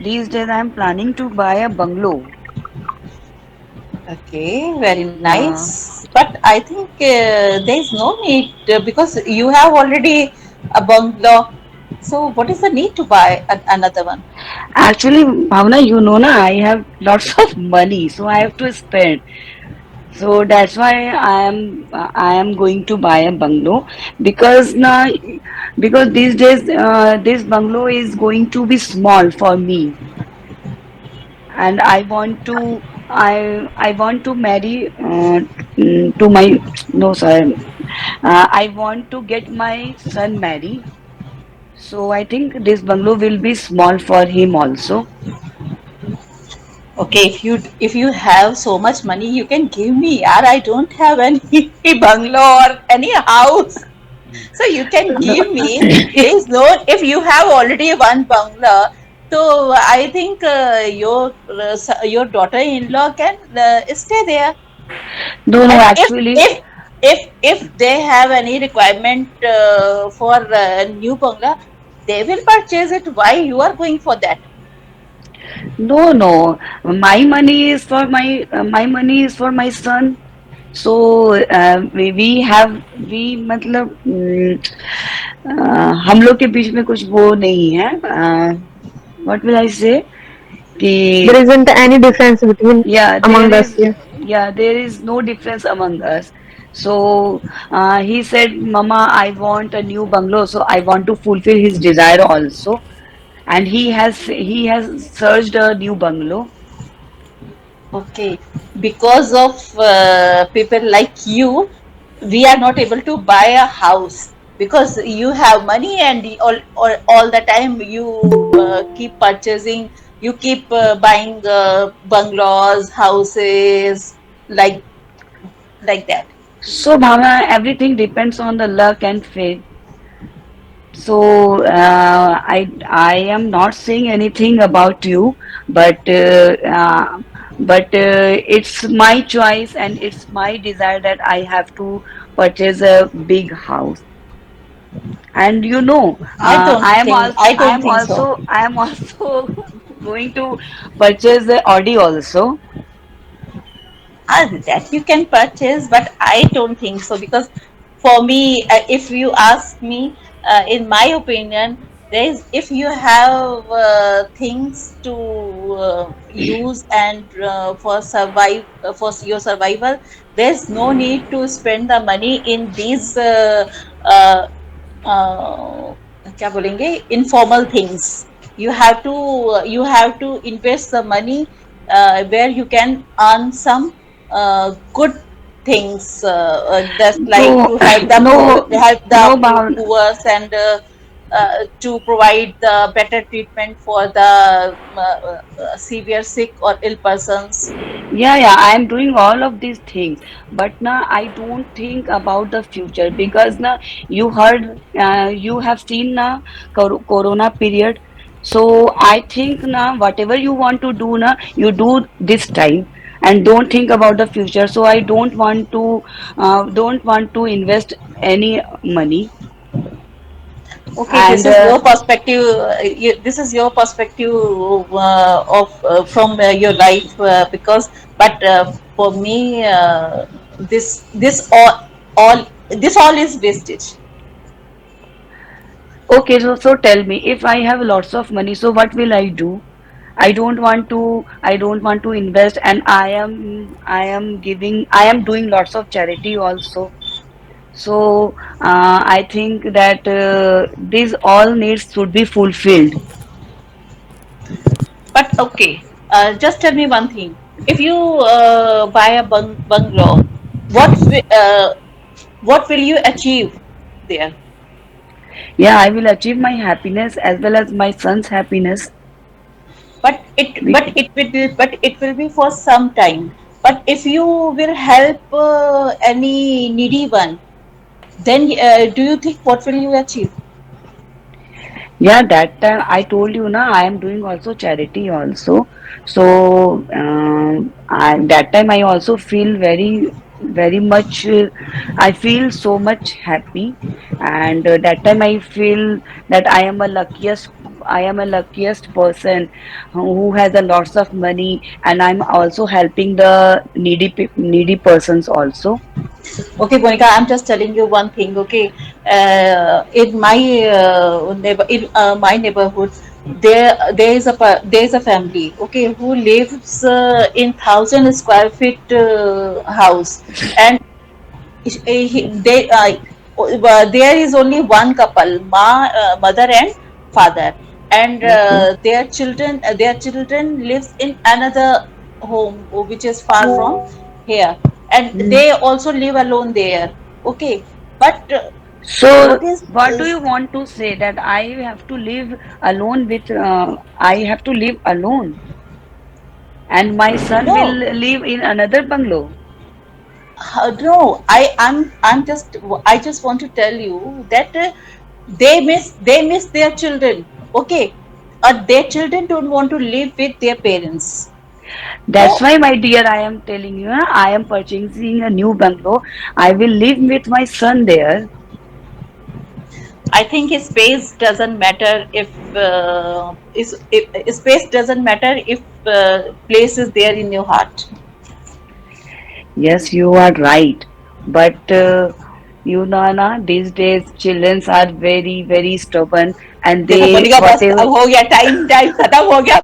These days I'm planning to buy a bungalow. Okay, very Yeah. nice. But I think there is no need because you have already a bungalow. So, what is the need to buy another one? Actually, Bhavna, you know, na, I have lots of money, so I have to spend. So that's why I am going to buy a bungalow because na because these days this bungalow is going to be small for me, and I want to marry to my no sorry, I want to get my son married. So I think this bungalow will be small for him also. Okay, if you have so much money, you can give me. Yaar, I don't have any bungalow or any house. So you can No, give me. There is no. If you have already one bungalow, so I think your daughter-in-law can stay there. no, no. And if Actually, if if they have any requirement for new bungalow, they will purchase it. Why you are going for that? no, no. My money is for my son. So we मतलब हम लोग के बीच में कुछ वो नहीं है. What will I say? कि There isn't any difference between yeah, among us here. there is no difference among us. So he said, "Mama, I want a new bungalow, so I want to fulfill his desire also." And he has searched a new bungalow. Okay, because of people like you, we are not able to buy a house because you have money and all the time you keep purchasing, you keep buying bungalows, houses, like that. So Bhavna, everything depends on the luck and fate. So I am not saying anything about you, but it's my choice and it's my desire that I have to purchase a big house. And you know, I don't think so. I am also going to purchase the Audi also. That you can purchase, but I don't think so because for me, if you ask me, in my opinion, there is if you have things to use and for your survival, there's no need to spend the money in these uh, uh, क्या बोलेंगे informal things. You have to invest the money where you can earn some good things, just like No, to help the poor, no, no, Bhavna. poor and to provide the better treatment for the severe sick or ill persons. Yeah, I am doing all of these things, but now I don't think about the future because now you have seen now Corona period. So I think now whatever you want to do now, you do this time and don't think about the future. So I don't want to invest any money Okay, this and is your perspective. This is your perspective of from your life, because. But for me, all this all is wastage. okay. So tell me, if I have lots of money, so what will I do? I don't want to invest, and I am doing lots of charity also. So I think that these all needs should be fulfilled. But okay, just tell me one thing. If you buy a bungalow, what will you achieve there? Yeah, I will achieve my happiness as well as my son's happiness. But it Bec- but it will be for some time. But if you will help any needy one, then do you think what will you achieve? Yeah, that time I told you na I am doing also charity also. So that time I also feel very much. I feel so much happy, and that time I feel that I am a luckiest. I am a luckiest person who has a lots of money, and I'm also helping the needy persons also. Okay, Monica, I'm just telling you one thing. Okay, in my my neighborhood, there is there is a family. Okay, who lives in 1,000 square feet house, and there is only one couple, mother and father, and Okay. their children lives in another home, which is far from here, and Mm. they also live alone there. Okay, but So, what is what do you want to say that I have to live alone with? I have to live alone, and my son will no, live in another bungalow. no, I just want to tell you that they miss their children. Okay, their children don't want to live with their parents. That's So why, my dear, I am telling you, I am purchasing a new bungalow. I will live with my son there. I think his space doesn't matter if space doesn't matter if place is there in your heart. Yes, you are right. But you know, na, these days children are very, very stubborn, and देखो they Monika बस whatever. अब हो गया time time खत्म हो गया